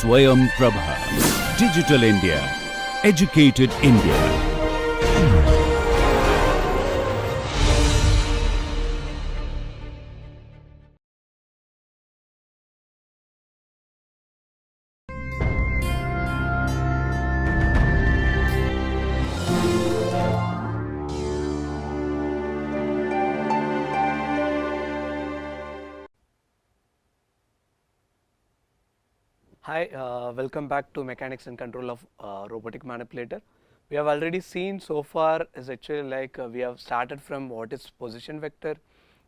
Swayam Prabha. Digital India. Educated India. Hi, welcome back to Mechanics and Control of Robotic Manipulator. We have already seen so far is actually like we have started from what is position vector,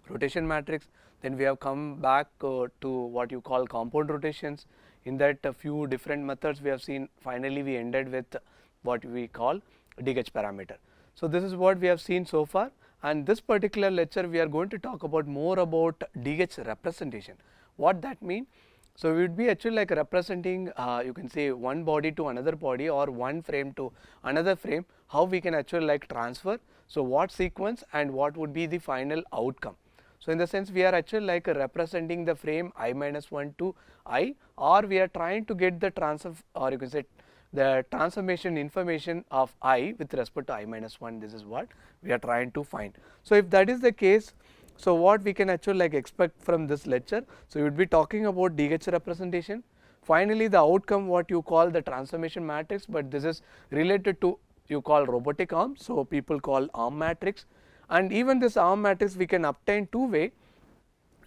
rotation matrix, then we have come back to what you call compound rotations. In that a few different methods we have seen, finally we ended with what we call DH parameter. So this is what we have seen so far, and this particular lecture we are going to talk about more about DH representation. What that means? So we would be actually like representing you can say one body to another body or one frame to another frame, how we can actually like transfer. So what sequence and what would be the final outcome. So in the sense we are actually like representing the frame I minus 1 to I, or we are trying to get the transfer, or you can say the transformation information of I with respect to I minus 1. This is what we are trying to find. So if that is the case, so what we can actually like expect from this lecture? So we would be talking about DH representation. Finally, the outcome what you call the transformation matrix, but this is related to you call robotic arm. So people call arm matrix, and even this arm matrix we can obtain two way.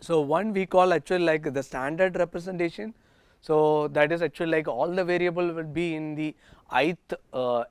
So one we call actually like the standard representation. So that is actually like all the variable will be in the ith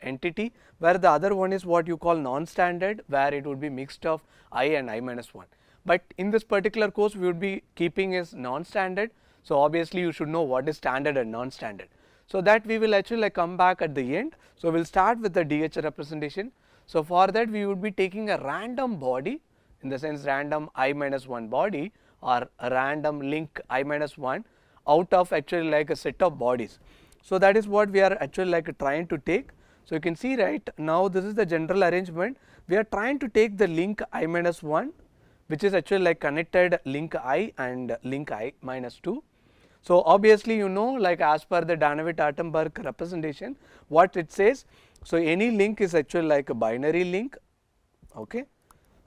entity, where the other one is what you call non-standard, where it would be mixed of I and I minus 1. But in this particular course we would be keeping as non-standard. So obviously you should know what is standard and non-standard. So that we will actually like come back at the end. So we will start with the DH representation. So for that we would be taking a random body, in the sense random I minus 1 body or a random link I minus 1 out of actually like a set of bodies. So that is what we are actually like trying to take. So you can see right now this is the general arrangement. We are trying to take the link I minus 1, which is actually like connected link I and link I minus 2. So obviously you know, like as per the Danawit-Artenberg representation, what it says. So any link is actually like a binary link, okay,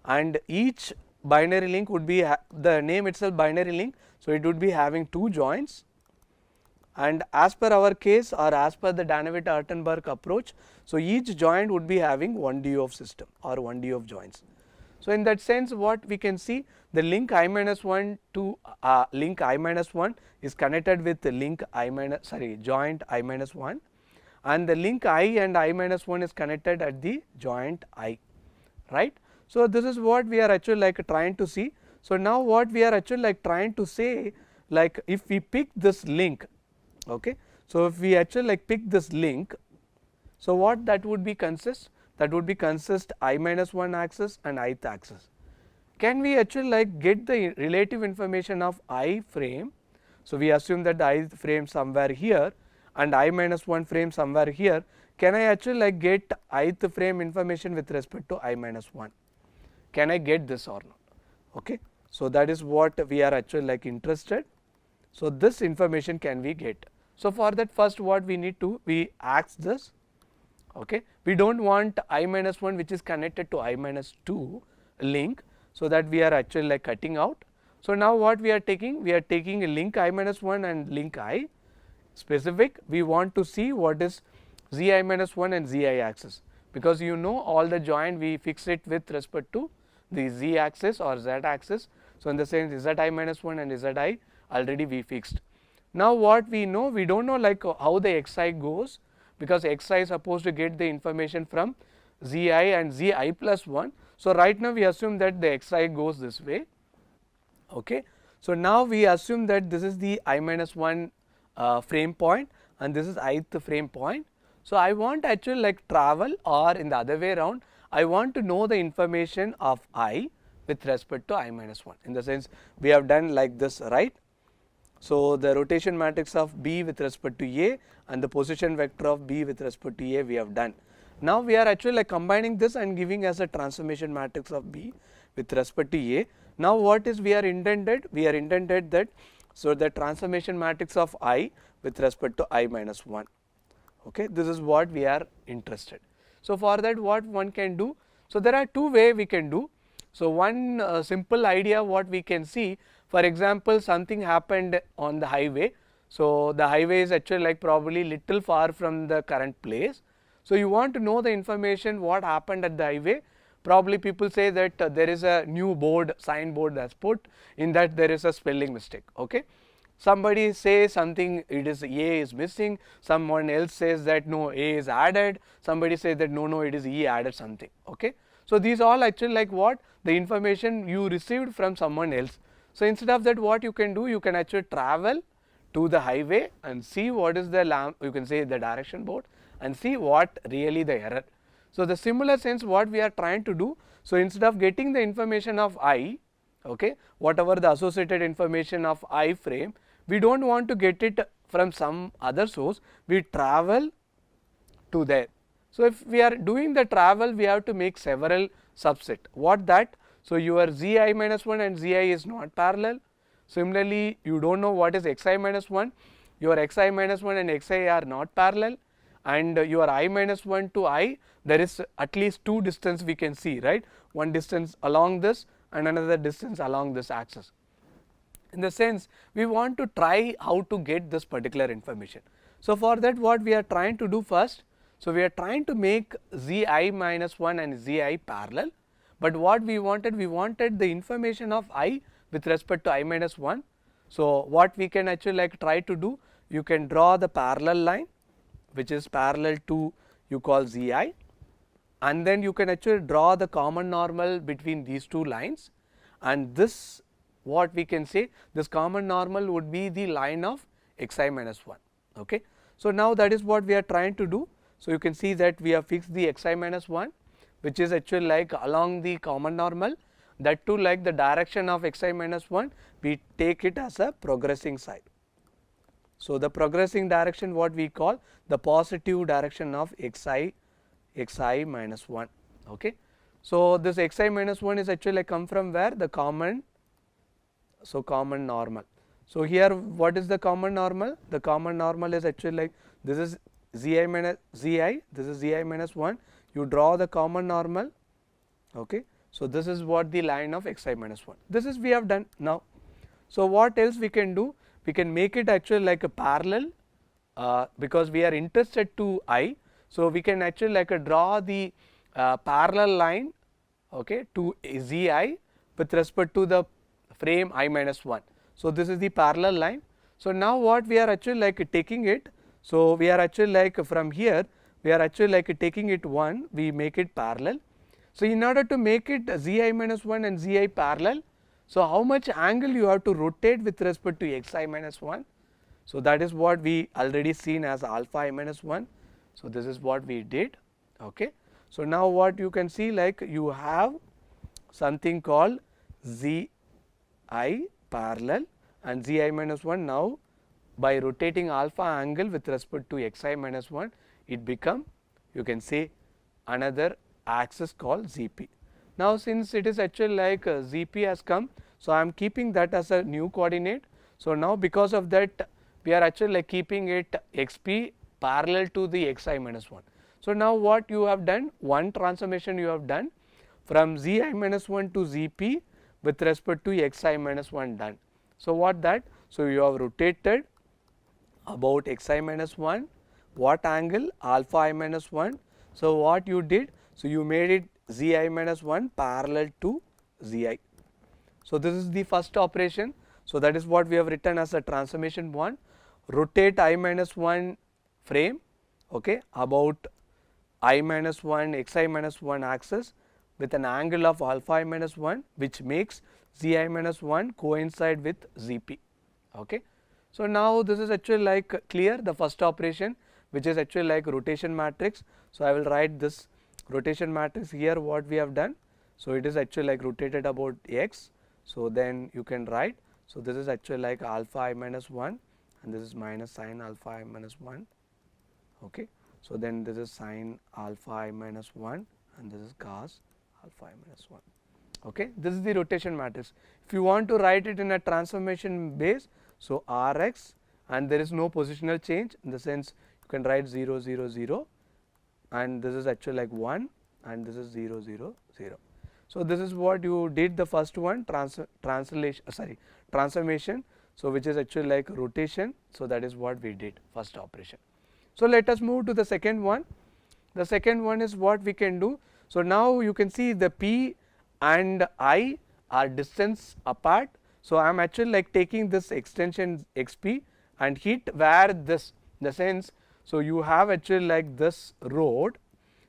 and each binary link would be the name itself binary link. So it would be having two joints, and as per our case or as per the Danawit-Artenberg approach, so each joint would be having 1 DU of system or 1 DU of joints. So in that sense what we can see, the link I minus 1 to link I minus 1 is connected with the link I minus joint I minus 1, and the link I and I minus 1 is connected at the joint I, right. So this is what we are actually like trying to see. So now what we are actually like trying to say, like if we pick this link, okay, so if we actually like pick this link, so what that would be consist? That would be consist I minus 1 axis and ith axis. Can we actually like get the relative information of I frame? So we assume that the I frame somewhere here and I minus 1 frame somewhere here. Can I actually like get ith frame information with respect to I minus 1? Can I get this or not? Okay. So that is what we are actually like interested. So this information can we get? So for that, first what we need to, we ask this, okay, we do not want I minus 1 which is connected to I minus 2 link, so that we are actually like cutting out. So now what we are taking? We are taking a link I minus 1 and link I specific. We want to see what is zi minus 1 and zi axis, because you know all the joint we fix it with respect to the z axis or z axis. So in the sense zi minus 1 and zi already we fixed. Now what we know, we do not know like how the xi goes, because xi is supposed to get the information from zi and zi plus 1. So right now we assume that the xi goes this way, okay. So now we assume that this is the I minus 1 frame point and this is ith frame point. So I want actually like travel, or in the other way around, I want to know the information of I with respect to I minus 1. In the sense we have done like this, right. So the rotation matrix of B with respect to A and the position vector of B with respect to A we have done. Now we are actually like combining this and giving as a transformation matrix of B with respect to A. Now what is we are intended? We are intended that So the transformation matrix of I with respect to I minus 1. Okay, this is what we are interested. So for that, what one can do, so there are two ways we can do. So one simple idea what we can see, for example, something happened on the highway. So the highway is actually like probably little far from the current place. So you want to know the information what happened at the highway. Probably people say that there is a new board, signboard that's put, in that there is a spelling mistake. Okay, somebody says something, it is A is missing, someone else says that no, A is added, somebody says that no, it is E added something. Okay, so these all actually like what the information you received from someone else. So instead of that, what you can do, you can actually travel to the highway and see what is the you can say the direction board, and see what really the error. So the similar sense what we are trying to do, so instead of getting the information of I, okay, whatever the associated information of I frame, we don't want to get it from some other source, we travel to there. So if we are doing the travel, we have to make several subset. What that? So your Zi minus 1 and Zi is not parallel. Similarly, you don't know what is Xi minus 1, your Xi minus 1 and Xi are not parallel, and your I minus 1 to I, there is at least two distance we can see, right, one distance along this and another distance along this axis. In the sense, we want to try how to get this particular information. So for that, what we are trying to do first, so we are trying to make Zi minus 1 and Zi parallel, but what we wanted the information of I with respect to I minus 1. So what we can actually like try to do, you can draw the parallel line which is parallel to, you call Zi, and then you can actually draw the common normal between these two lines, and this what we can say, this common normal would be the line of Xi minus 1. Okay. So now that is what we are trying to do. So you can see that we have fixed the Xi minus 1, which is actually like along the common normal, that too like the direction of Xi minus 1, we take it as a progressing side. So the progressing direction what we call the positive direction of Xi minus 1. Okay. So this Xi minus 1 is actually like come from where, the common, so common normal. So here what is the common normal? The common normal is actually like this is Zi minus Zi, this is Zi minus 1, you draw the common normal. Okay. So this is what the line of Xi minus 1, this is we have done now. So what else we can do? We can make it actually like a parallel, because we are interested to I. So we can actually like draw the parallel line, okay, to Zi with respect to the frame I minus 1. So this is the parallel line. So now what we are actually like taking it, so we are actually like from here, we are actually like taking it 1, we make it parallel. So in order to make it Zi minus 1 and Zi parallel, so how much angle you have to rotate with respect to Xi minus 1? So that is what we already seen as alpha I minus 1. So this is what we did. Okay. So now what you can see, like you have something called Zi parallel and Zi minus 1. Now by rotating alpha angle with respect to Xi minus 1, it become, you can say, another axis called Zp. Now since it is actually like Zp has come, so I am keeping that as a new coordinate. So now because of that, we are actually like keeping it Xp parallel to the Xi minus 1. So now what you have done, one transformation you have done from Zi minus 1 to Zp with respect to Xi minus 1 done. So what that? So you have rotated about Xi minus 1, what angle? Alpha I minus 1. So what you did? So you made it Zi minus 1 parallel to Zi. So this is the first operation. So that is what we have written as a transformation 1. Rotate I minus 1 frame, okay, about I minus 1 Xi minus 1 axis with an angle of alpha I minus 1, which makes Zi minus 1 coincide with Zp. Okay. So now this is actually like clear, the first operation, which is actually like rotation matrix. So I will write this rotation matrix here, what we have done. So it is actually like rotated about X. So then you can write, so this is actually like alpha I minus 1 and this is minus sine alpha I minus 1. Okay. So then this is sine alpha I minus 1 and this is cos alpha I minus 1. Okay. This is the rotation matrix. If you want to write it in a transformation base, So Rx, and there is no positional change, in the sense you can write 0 0 0, and this is actually like 1, and this is 0 0 0. So this is what you did the first one, transformation, so which is actually like rotation. So that is what we did, first operation. So let us move to the second one. The second one is what we can do. So now you can see the P and I are distance apart. So I am actually like taking this extension XP and hit where this, in the sense, so you have actually like this road.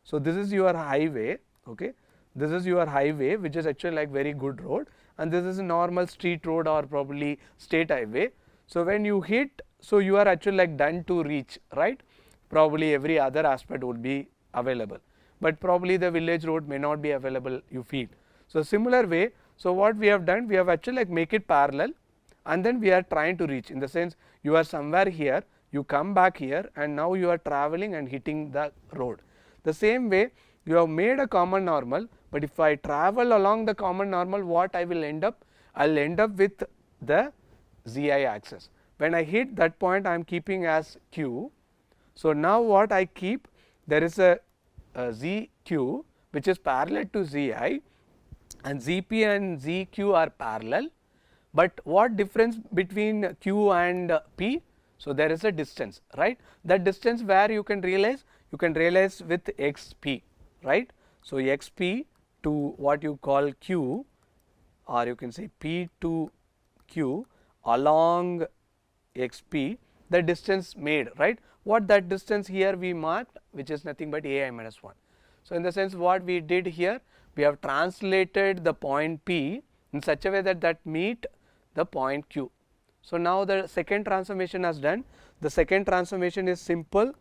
So this is your highway, okay. This is your highway, which is actually like very good road, and this is a normal street road or probably state highway. So when you hit, so you are actually like done to reach, right. Probably every other aspect would be available, but probably the village road may not be available, you feel. So similar way, so what we have done, we have actually like make it parallel, and then we are trying to reach, in the sense you are somewhere here, you come back here, and now you are traveling and hitting the road. The same way you have made a common normal, but if I travel along the common normal, what I will end up? I will end up with the zi axis. When I hit that point, I am keeping as q. So now what I keep, there is a zq which is parallel to zi, and zp and zq are parallel, but what difference between q and p? So there is a distance, right. That distance where you can realize with xp, right. So xp to what you call q, or you can say p to q along xp, the distance made, right. What that distance here we marked, which is nothing but ai minus 1. So in the sense what we did here, we have translated the point P in such a way that that meet the point Q. So now the second transformation has done. The second transformation is simple,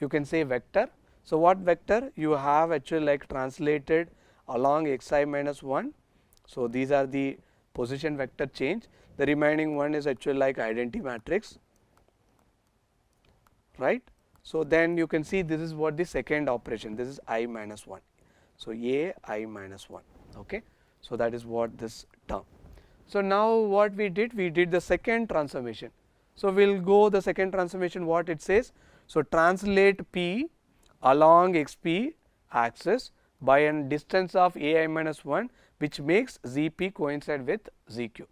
you can say vector. So what vector? You have actually like translated along xi minus 1. So these are the position vector change. The remaining one is actually like identity matrix, right. So then you can see this is what the second operation, this is I minus 1. So a I minus 1, okay. So that is what this term. So now what we did the second transformation. So we will go the second transformation, what it says. So translate P along xp axis by a distance of ai minus 1, which makes zp coincide with zq,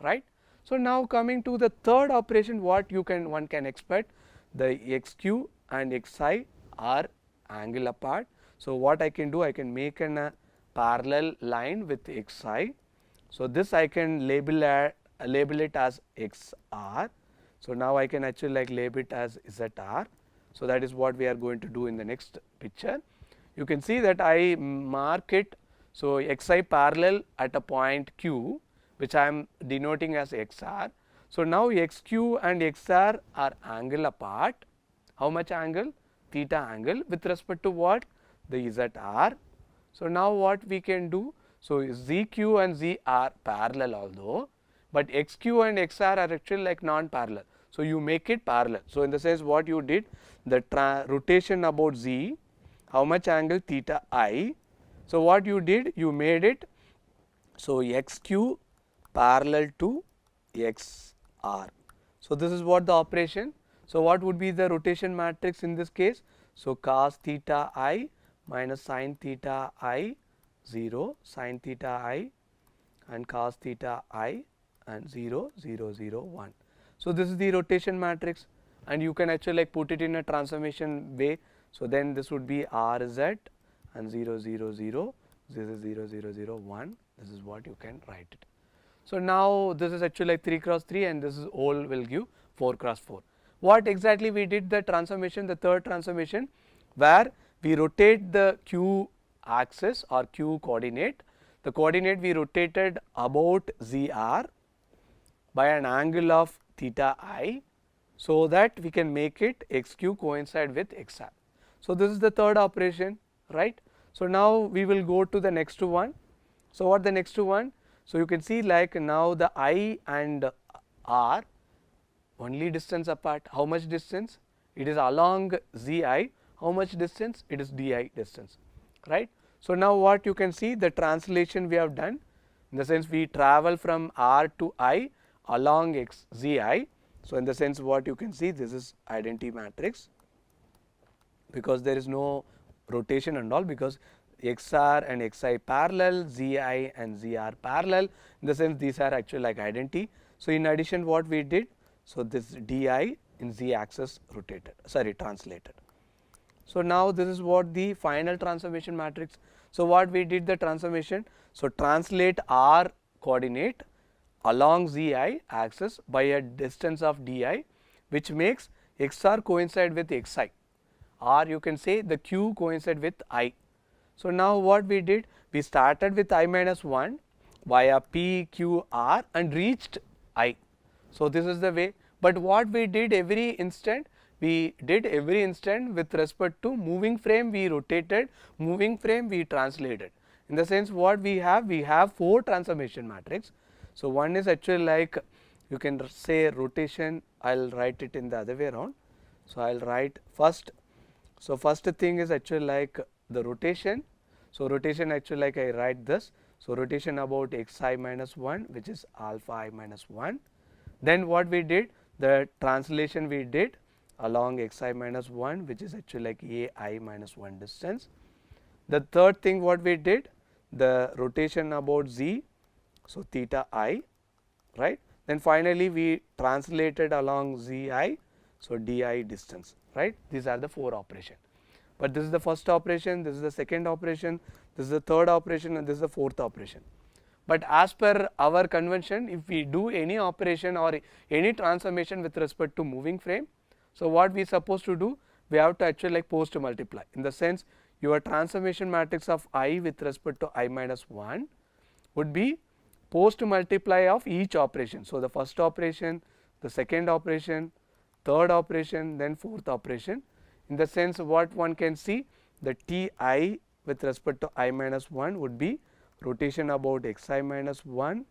right. So now coming to the third operation, what one can expect, the xq and xi are angle apart. So what I can do, I can make a parallel line with xi. So this I can label it as xr. So now I can actually like label it as zr. So that is what we are going to do in the next picture. You can see that I mark it, so xi parallel at a point q, which I am denoting as xr. So now xq and xr are angle apart. How much angle? Theta angle with respect to what? The zr. So now what we can do? So zq and z are parallel although, but xq and xr are actually like non-parallel. So you make it parallel. So in the sense what you did, the rotation about z, how much angle? Theta I. So what you did, you made it, so xq parallel to xr. So this is what the operation. So what would be the rotation matrix in this case? So cos theta I minus sin theta I 0, sin theta I and cos theta I and 0 0 0 1. So this is the rotation matrix, and you can actually like put it in a transformation way. So then this would be rz and 0 0 0, this is 0 0 0 1, this is what you can write it. So now this is actually like 3 cross 3, and this is all will give 4 cross 4. What exactly we did the transformation, the third transformation, where we rotate the q axis or q coordinate. The coordinate we rotated about zr by an angle of theta I, so that we can make it xq coincide with xr. So this is the third operation, right. So now we will go to the next one. So what the next one? So you can see like now the I and r only distance apart. How much distance? It is along zi. How much distance? It is di distance, right. So now what you can see, the translation we have done, in the sense we travel from r to I along x zi. So in the sense what you can see, this is identity matrix, because there is no rotation and all, because xr and xi parallel, zi and zr parallel, in the sense these are actually like identity. So in addition what we did, so this di in z axis rotated, sorry, translated. So now this is what the final transformation matrix. So what we did the transformation, so translate r coordinate along zi axis by a distance of di, which makes xr coincide with xi, or you can say the q coincide with I. So now what we did, we started with I minus 1 via p, q, r and reached I. So this is the way, but what we did every instant, we did every instant with respect to moving frame we rotated, moving frame we translated. In the sense what we have 4 transformation matrix. So one is actually like, you can say rotation, I will write it in the other way around. So I will write first, so first thing is actually like the rotation. So rotation actually like I write this, so rotation about xi minus 1, which is alpha I minus 1. Then what we did, the translation we did along xi minus 1, which is actually like ai minus 1 distance. The third thing what we did, the rotation about z, so theta I, right. Then finally we translated along zi, so di distance, right. These are the 4 operations. But this is the first operation, this is the second operation, this is the third operation and this is the fourth operation. But as per our convention, if we do any operation or any transformation with respect to moving frame, so what we supposed to do, we have to actually like post multiply. In the sense your transformation matrix of I with respect to I minus 1 would be post multiply of each operation. So the first operation, the second operation, third operation, then fourth operation. In the sense what one can see, the Ti with respect to I minus 1 would be rotation about xi minus 1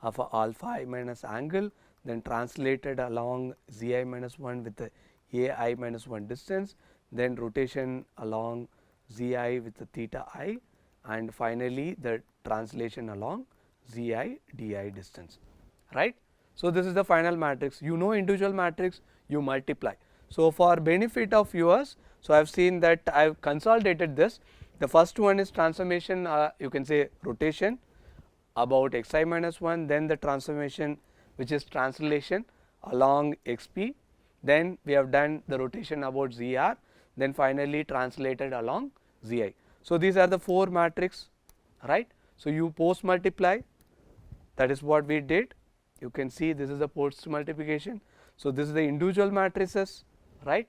of a alpha I minus angle, then translated along zi minus 1 with the ai minus 1 distance, then rotation along zi with the theta I, and finally the translation along zi di distance, right. So this is the final matrix. You know individual matrix, you multiply. So for benefit of viewers, so I have seen that I have consolidated this. The first one is transformation, you can say rotation about xi minus 1, then the transformation which is translation along xp, then we have done the rotation about zr, then finally translated along zi. So these are the 4 matrix, right. So you post multiply, that is what we did. You can see this is the post multiplication. So this is the individual matrices, right.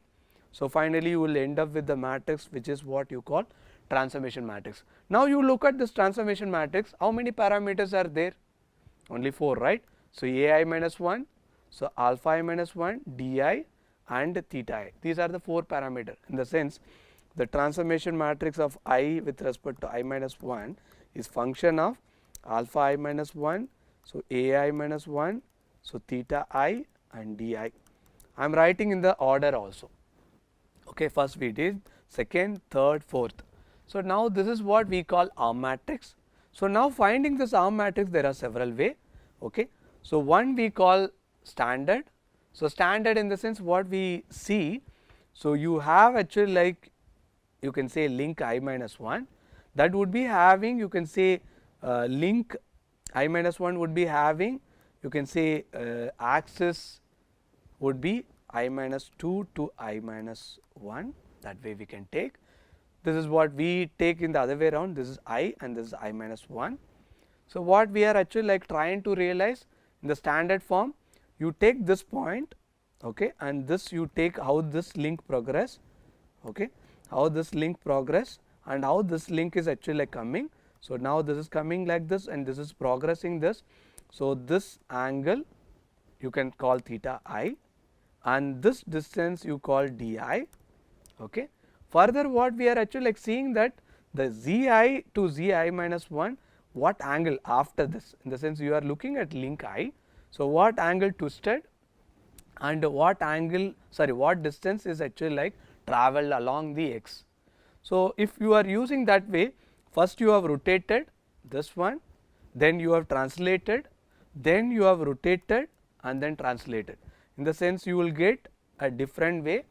So finally you will end up with the matrix which is what you call transformation matrix. Now you look at this transformation matrix, how many parameters are there? Only 4, right. So ai minus 1, so alpha I minus 1, di and theta I. These are the 4 parameters. In the sense the transformation matrix of I with respect to I minus 1 is function of alpha I minus 1, so ai minus 1, so theta I and di. I am writing in the order also. Okay, first we did, second, third, fourth. So now this is what we call arm matrix. So now finding this arm matrix, there are several ways. Okay. So one we call standard. So standard in the sense what we see, so you have actually like, you can say link I minus 1, that would be having, you can say link I minus 1 would be having, you can say axis would be I minus 2 to I minus 1, that way we can take. This is what we take in the other way around, this is I and this is I minus 1. So what we are actually like trying to realize in the standard form, you take this point, okay, and this you take how this link progress, okay, how this link progress and how this link is actually like coming. So now this is coming like this and this is progressing this. So this angle you can call theta I and this distance you call di, okay. Further what we are actually like seeing that the zi to zi minus 1, what angle after this, in the sense you are looking at link I. So what angle twisted and what angle, sorry, what distance is actually like traveled along the x. So if you are using that way, first you have rotated this one, then you have translated, then you have rotated and then translated. In the sense you will get a different way,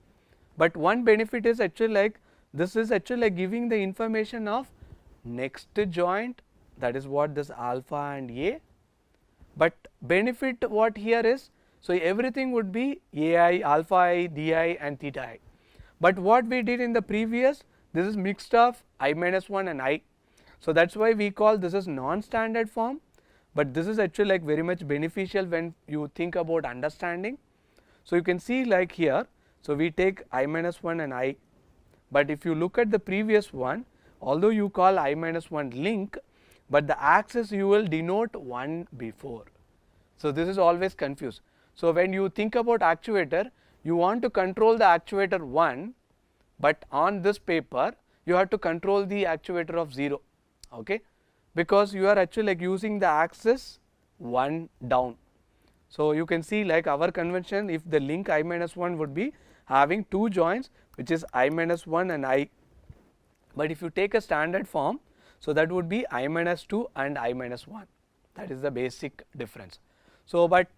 but one benefit is actually like this is actually like giving the information of next joint, that is what this alpha and A. But benefit what here is, so everything would be AI, alpha I, di and theta I. But what we did in the previous, this is mixed of I minus 1 and I. So that's why we call this as non-standard form, but this is actually like very much beneficial when you think about understanding. So you can see like here, so we take I minus 1 and I, but if you look at the previous one, although you call I minus 1 link, but the axis you will denote 1 before. So this is always confused. So when you think about actuator, you want to control the actuator 1, but on this paper you have to control the actuator of 0, okay, because you are actually like using the axis 1 down. So you can see like our convention, if the link I minus 1 would be having 2 joints, which is I minus 1 and I, but if you take a standard form, so that would be I minus 2 and I minus 1, that is the basic difference. So but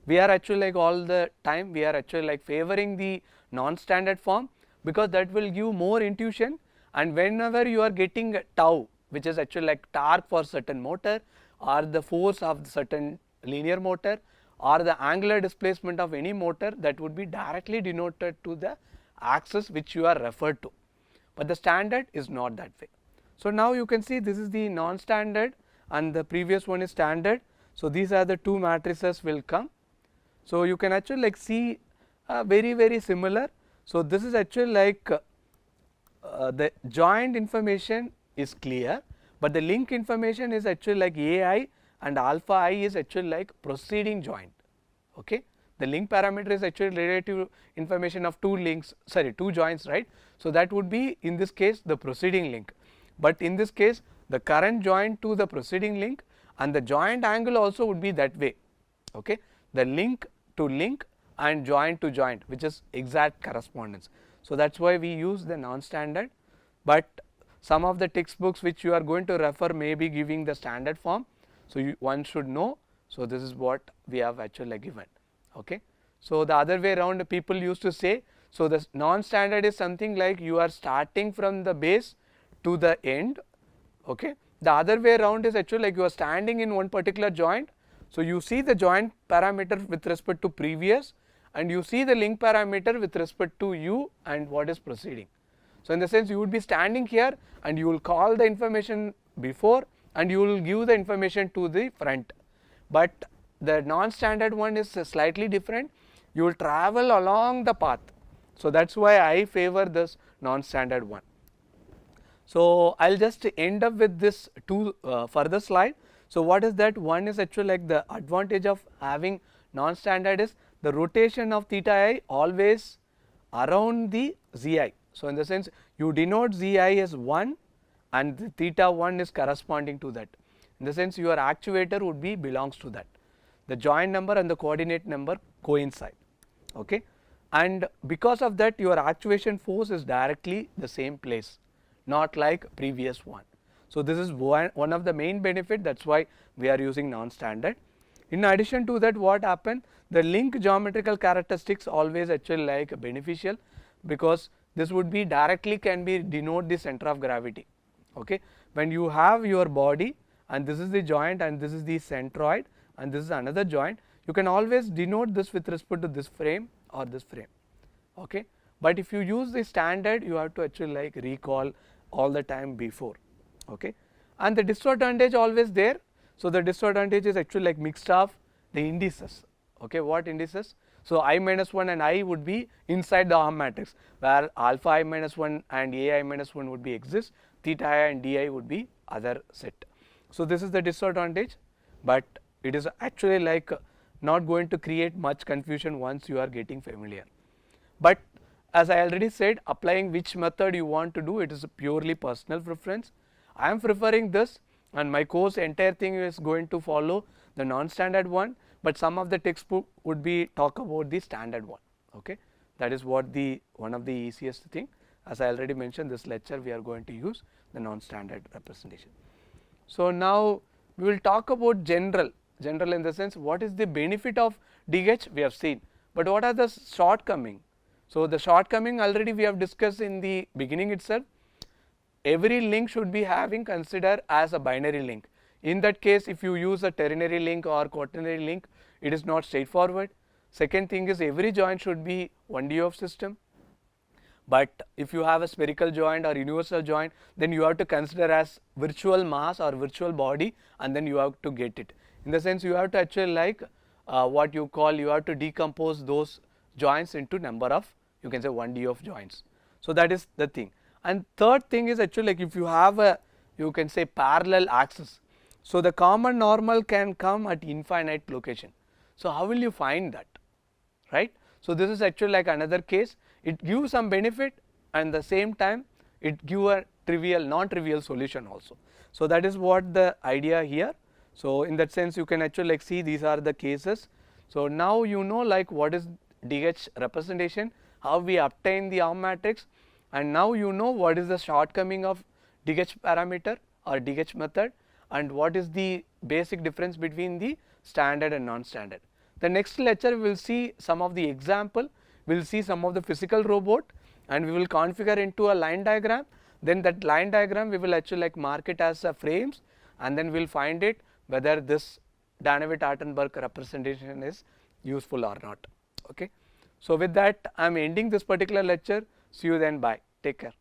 we are actually like all the time we are actually like favoring the non-standard form, because that will give more intuition, and whenever you are getting tau, which is actually like torque for certain motor, or the force of certain linear motor, or the angular displacement of any motor, that would be directly denoted to the axis which you are referred to, but the standard is not that way. So now you can see this is the non-standard and the previous one is standard. So these are the two matrices will come. So you can actually like see very similar. So this is actually like the joint information is clear, but the link information is actually like AI and alpha I is actually like proceeding joint, okay. The link parameter is actually relative information of two joints, right. So that would be in this case the proceeding link, but in this case the current joint to the proceeding link, and the joint angle also would be that way, okay. The link to link and joint to joint, which is exact correspondence. So that's why we use the non-standard, but some of the textbooks which you are going to refer may be giving the standard form. So one should know. So this is what we have actually given, okay. So the other way around, people used to say, so the non-standard is something like you are starting from the base to the end, okay. The other way around is actually like you are standing in one particular joint. So you see the joint parameter with respect to previous, and you see the link parameter with respect to you and what is proceeding. So in the sense you would be standing here and you will call the information before and you will give the information to the front, but the non-standard one is slightly different. You will travel along the path. So that's why I favor this non-standard one. So I'll just end up with this two further slide. So what is that? One is actually like the advantage of having non-standard is the rotation of theta I always around the zi. So in the sense you denote zi as 1 and the theta 1 is corresponding to that. In the sense your actuator would be belongs to that. The joint number and the coordinate number coincide, okay. And because of that your actuation force is directly the same place, not like previous one. So this is one of the main benefit, that's why we are using non-standard. In addition to that, what happened, the link geometrical characteristics always actually like beneficial, because this would be directly can be denote the center of gravity, okay. When you have your body and this is the joint and this is the centroid and this is another joint, you can always denote this with respect to this frame or this frame, okay. But if you use the standard, you have to actually like recall all the time before, okay. And the disadvantage always there. So the disadvantage is actually like mixed of the indices, okay. What indices? So I minus 1 and I would be inside the arm matrix, where alpha I minus 1 and AI minus 1 would be exist, theta I and di would be other set. So this is the disadvantage, but it is actually like not going to create much confusion once you are getting familiar. But as I already said, applying which method you want to do, it is a purely personal preference. I am preferring this, and my course entire thing is going to follow the non-standard one, but some of the textbook would be talk about the standard one, okay. That is what the one of the easiest thing. As I already mentioned, this lecture we are going to use the non-standard representation. So now we will talk about general, general in the sense what is the benefit of DH we have seen, but what are the shortcoming. So the shortcoming already we have discussed in the beginning itself. Every link should be having considered as a binary link. In that case, if you use a ternary link or quaternary link, it is not straightforward. Second thing is every joint should be 1D of system. But if you have a spherical joint or universal joint, then you have to consider as virtual mass or virtual body, and then you have to get it. In the sense, you have to actually like what you call, you have to decompose those joints into number of, you can say 1D of joints. So that is the thing. And third thing is actually like if you have a, you can say parallel axis. So the common normal can come at infinite location. So how will you find that, right? So this is actually like another case. It gives some benefit and the same time it gives a trivial, non-trivial solution also. So that is what the idea here. So in that sense you can actually like see these are the cases. So now you know like what is DH representation, how we obtain the arm matrix, and now you know what is the shortcoming of DH parameter or DH method, and what is the basic difference between the standard and non-standard. The next lecture we will see some of the example, we will see some of the physical robot, and we will configure into a line diagram. Then that line diagram we will actually like mark it as frames, and then we will find it whether this Danawit-Artenberg representation is useful or not. Okay. So with that I am ending this particular lecture. See you then, bye, take care.